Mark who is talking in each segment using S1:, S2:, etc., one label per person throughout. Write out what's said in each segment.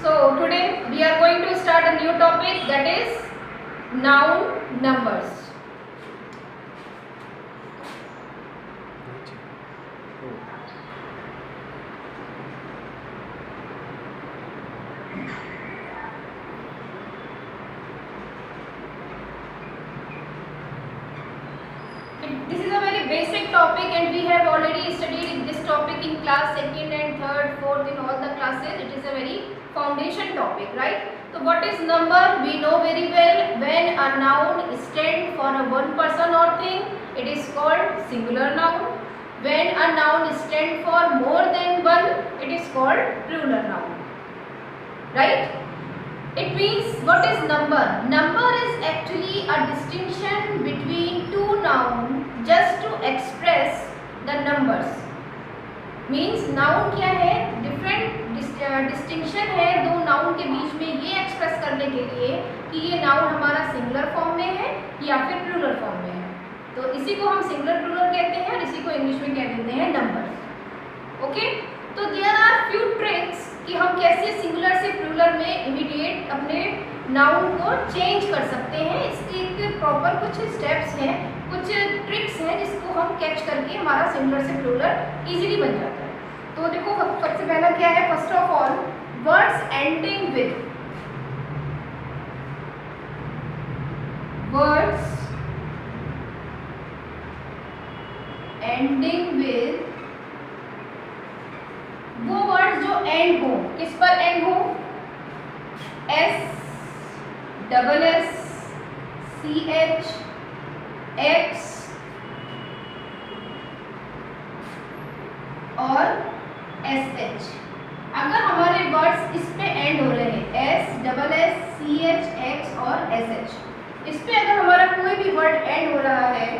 S1: So today we are going to start a new topic, that is noun numbers. This is a very basic topic and we have already studied this topic in class 2nd and 3rd, 4th in all the classes. It is a very foundation topic, right? So what is number? We know very well. When a noun stands for a one person or thing, it is called singular noun. When a noun stands for more than one, it is called plural noun, right? It means, what is number? Number is actually a distinction between two nouns just to express the numbers. Means noun क्या है? Different distinction है दो noun के बीच में, ये express करने के लिए कि ये noun हमारा singular form में है या फिर plural form में है. तो इसी को हम singular plural कहते हैं और इसी को English में कह देते हैं numbers. Okay? तो there are few tricks कि हम कैसे सिंगुलर से प्लूरल में इमीडिएट अपने नाउन को चेंज कर सकते हैं. इसके प्रॉपर कुछ स्टेप्स हैं, कुछ ट्रिक्स हैं जिसको हम कैच करके हमारा सिंगुलर से प्लूरल इजीली बन जाता है. तो देखो सबसे पहला क्या है, first of all words ending with, words ending with, वो वर्ड जो एंड हो, किस पर एंड हो? S, double S, C H, X और एस एच. अगर हमारे वर्ड्स इस पे एंड हो रहे हैं, S, double S, C H, X और एस एच, इस पे अगर हमारा कोई भी वर्ड एंड हो रहा है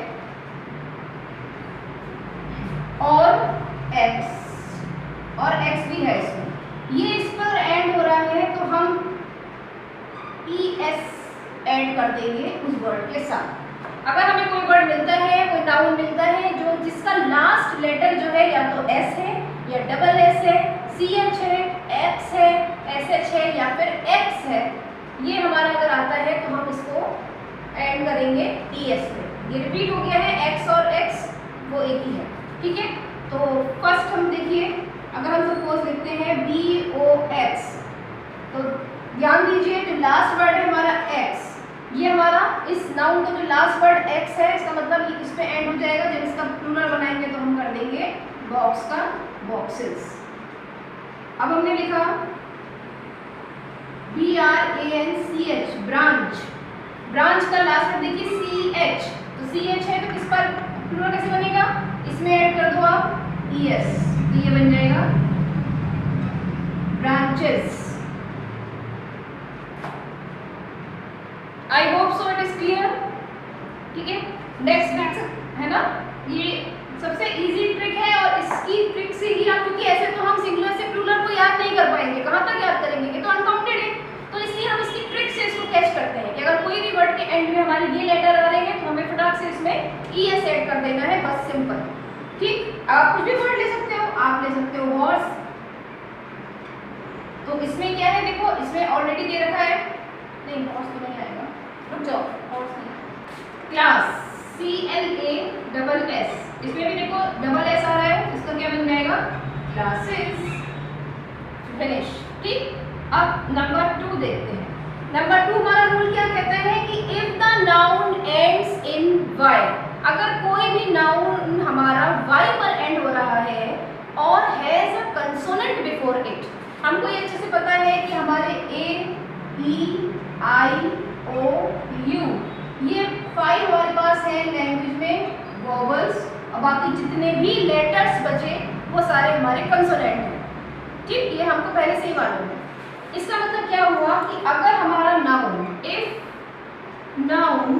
S1: और एक्स, और x भी है इसमें, ये इस पर एंड हो रहा है तो हम es ऐड कर देंगे उस वर्ड के साथ. अगर हमें कोई वर्ड मिलता है, कोई नाउन मिलता है जो जिसका लास्ट लेटर जो है या तो s है या डबल s है, ch है, x है, sh है या फिर x है, ये हमारा अगर आता है तो हम इसको ऐड करेंगे es में. ये रिपीट हो गया है, x और x वो एक ही है, ठीक है. तो फर्स्ट हम देखिए, अगर हम सपोज लिखते हैं BOX, तो ध्यान दीजिए जो लास्ट वर्ड है हमारा X, ये हमारा इस नाउन का जो लास्ट वर्ड X है, इसका मतलब ये इस पे एंड हो जाएगा. जब इसका प्लूरल बनाएंगे तो हम कर देंगे बॉक्स का बॉक्सेस. अब हमने लिखा BRANCH, ब्रांच. ब्रांच का लास्ट वर्ड देखिए CH, तो CH है तो किस पर प्लूरल कैसे बनेगा? इसमें ऐड कर दो आप ES, ये बन जाएगा branches. I hope so it is clear, ठीक है. नेक्स्ट ट्रिक है ना, ये सबसे इजी ट्रिक है और इसकी ट्रिक से ही आप, क्योंकि ऐसे तो हम सिंगुलर से प्लूरल को याद नहीं कर पाएंगे, कहाँ तक याद करेंगे, ये तो अनकाउंटेड है. तो इसलिए हम इसकी ट्रिक से इसको कैच करते हैं कि अगर कोई भी वर्ड के एंड में हमारे ये लेटर आ रहे हैं तो हमें फटाक से इसमें ES ऐड कर देना है, बस सिंपल. ठीक, आप कुछ भी वर्ड ले सकते हो, आप ले सकते हो हॉर्स. तो इसमें क्या है देखो, इसमें ऑलरेडी दे रखा है, नहीं हॉर्स तो नहीं आएगा, रुक जाओ, हॉर्स नहीं. क्लास CLASS, इसमें भी देखो डबल एस आ रहा है, इसका क्या बन जाएगा? क्लासेस. फिनिश. ठीक, अब नंबर 2 देखते हैं. नंबर 2 हमारा रूल क्या कहता है कि if the noun ends in y, अगर कोई भी नाउन हमारा y पर एंड हो रहा है और has a consonant before it, हमको ये अच्छे से पता है कि हमारे A, E, I, O, U, ये 5 हमारे पास है लैंग्वेज में वोवेल्स, और बाकी जितने भी लेटर्स बचे वो सारे हमारे कंसोनेंट हैं. ठीक, ये हमको पहले से ही मालूम है. इसका मतलब क्या हुआ कि अगर हमारा noun, if noun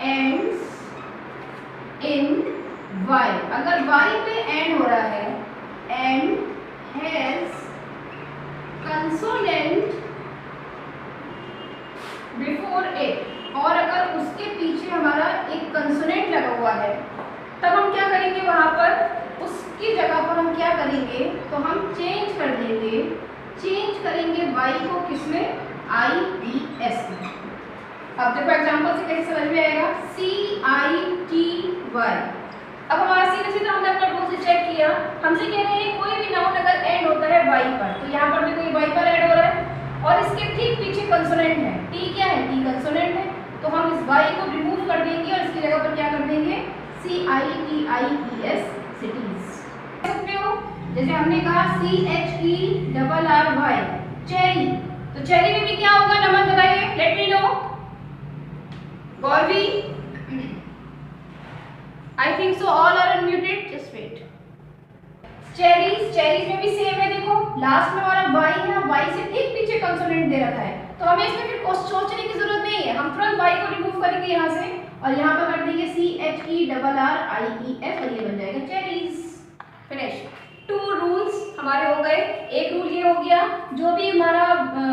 S1: ends in y, अगर y पे एंड हो रहा है and has consonant before it, और अगर उसके पीछे हमारा एक कंसोनेंट लगा हुआ है, तब हम क्या करेंगे, वहां पर उसकी जगह पर हम क्या करेंगे, तो हम चेंज कर देंगे, चेंज करेंगे y को किसमें, IES में। अब देखो एग्जांपल से कैसे समझ में आएगा, CITY। अब हमारा सीधे सीधा हमने अपना रूल से चेक किया, हमसे कह रहे हैं कोई भी नाउन अगर एंड होता है y पर, तो यहाँ पर भी कोई y पर एंड हो रहा है और इसके ठीक पीछे कंसोनेंट है, t क्या है, t कंसोनेंट है, तो हम इस y को रिमूव कर देंगे और इसकी जगह पर क्या कर देंगे, CITIES, सिटीज। सकते हो जैसे हमने कहा CHERRY, चेरी, तो चेरी में भी क्या होगा, नमन बताइए, let me know, Gauravi, I think so all are unmuted, just wait। Cherries, cherries में भी सेम है, देखो लास्ट में हमारा y है, y से ठीक पीछे कंसोनेंट दे रखा है, तो हमें इसमें फिर सोचने की जरूरत नहीं है, हम तुरंत y को रिमूव करेंगे यहाँ से और यहाँ पर कर देंगे CHERRIES और ये बन जाएगा चेरीज। फिनिश। 2 रूल्स हमारे हो गए। एक रूल ये हो गया, जो भी हमारा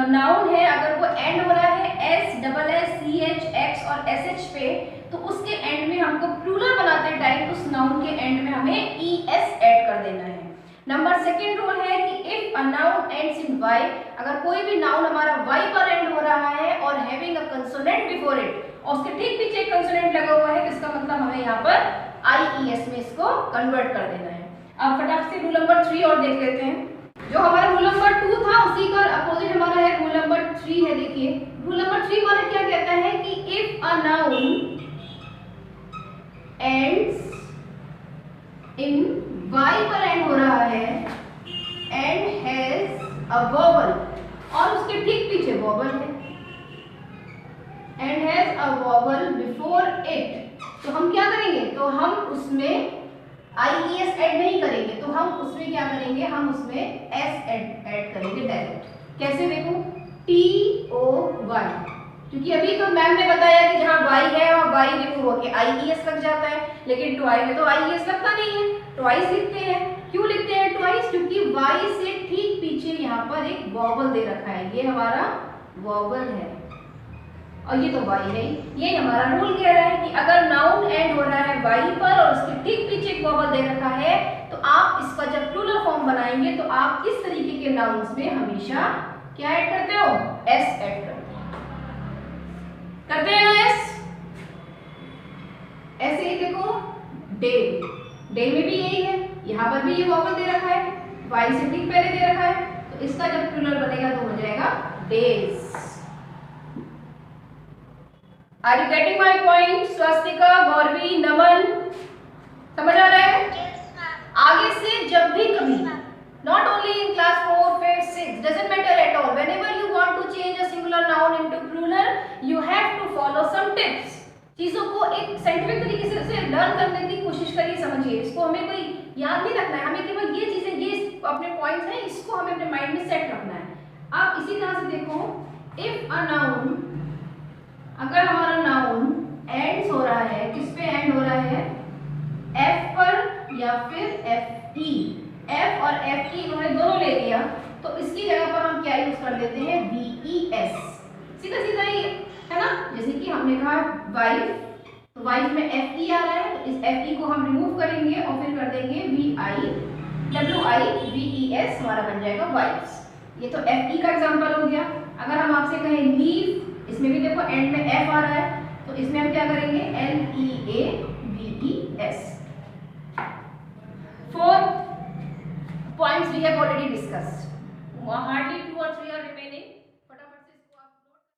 S1: नाउन है अगर वो एंड हो रहा है S, SSCH, X और SH पे, तो उसके एंड में हमको प्लूरल बनाते टाइम उस नाउन के एंड में हमें ES ऐड कर देना है। नंबर सेकेंड रूल है कि if a noun ends in Y, अगर कोई भी नाउन हमारा Y पर एंड हो रहा है और having a consonant before it, और उसके ठीक पीछे एक कंसोनेंट लगा हुआ है, इसका मतलब हमें यहाँ पर IES में इसको कन्वर्ट कर देना है। अब फटाफट से रूल नंबर 3 और देख लेते हैं। जो हमारा रूल नंबर 2 था उसी का अपोजिट हमारा है रूल नंबर 3 है। देखिए रूल नंबर 3 हमारा क्या कहता है कि if a noun ends in Y पर एंड हो रहा है एंड हैज अ वोवल, और उसके ठीक पीछे वोवल है, and has a vowel before it, तो हम क्या करेंगे, तो हम उसमें IES ऐड नहीं करेंगे, तो हम उसमें क्या करेंगे, हम उसमें S ऐड करेंगे डायरेक्ट। कैसे देखो, TOY, क्योंकि अभी तो मैम ने बताया कि जहाँ Y है वहाँ Y रिमूव होके IES लग जाता है, लेकिन ट्वाई में तो IES लगता नहीं है, ट्वाइस लिखते हैं। क्यों लिखते हैं ट्वाइस, क्योंकि Y से ठीक पीछे यहाँ पर एक वॉवल दे रखा है, ये हमारा वॉवल है और ये तो Y है। ये हमारा रूल कह रहा है कि अगर नाउन एंड हो रहा है Y पर और उसके ठीक पीछे एक वॉवल दे रखा है, तो आप इसका जब प्लूरल फॉर्म बनाएंगे तो आप इस तरीके के नाउन्स में हमेशा क्या ऐड करते हो, S ऐड करते हैं ना S। ऐसे ही देखो डे, डे में भी यही है, यहाँ पर भी ये वॉवल दे रखा है, Y से ठीक पहले दे रखा है, तो इसका जब प्लूरल बनेगा तो हो जाएगा days. Are you getting my point? Swastika, Gauravi, Naman, समझ आ रहा है? आगे से जब भी कभी, not only in class 4, 5, 6, doesn't matter at all. Whenever you want to change a singular noun into plural, you have to follow some tips. चीजों को एक साइंटिफिक तरीके से लर्न करने की कोशिश करिए, समझिए। इसको हमें कोई याद नहीं रखना है, हमें केवल ये चीजें, ये अपने पॉइंट्स हैं, इसको हमें अपने माइंड में सेट रखना है। आप इसी तरह से देखो, इफ अ नाउन, अगर हमारा नाउन एंड्स हो रहा है, किस पे एंड हो रहा है, F पर या फिर FE, F और FE इन्होंने दोनों ले लिया, तो इसकी जगह पर हम क्या यूज कर देते हैं, VES। सीधा सीधा ही है ना, जैसे कि हमने कहा वाइफ, तो वाइफ में FE आ रहा है, तो इस FE को हम रिमूव करेंगे और फिर कर देंगे WIVES, हमारा बन जाएगा वाइफ्स। ये तो FE का एग्जांपल हो गया। अगर हम आपसे कहें लीव, इसमें भी देखो एंड में F आ रहा है, तो इसमें हम क्या करेंगे, LEAVES। 4 points we have already discussed, hardly 2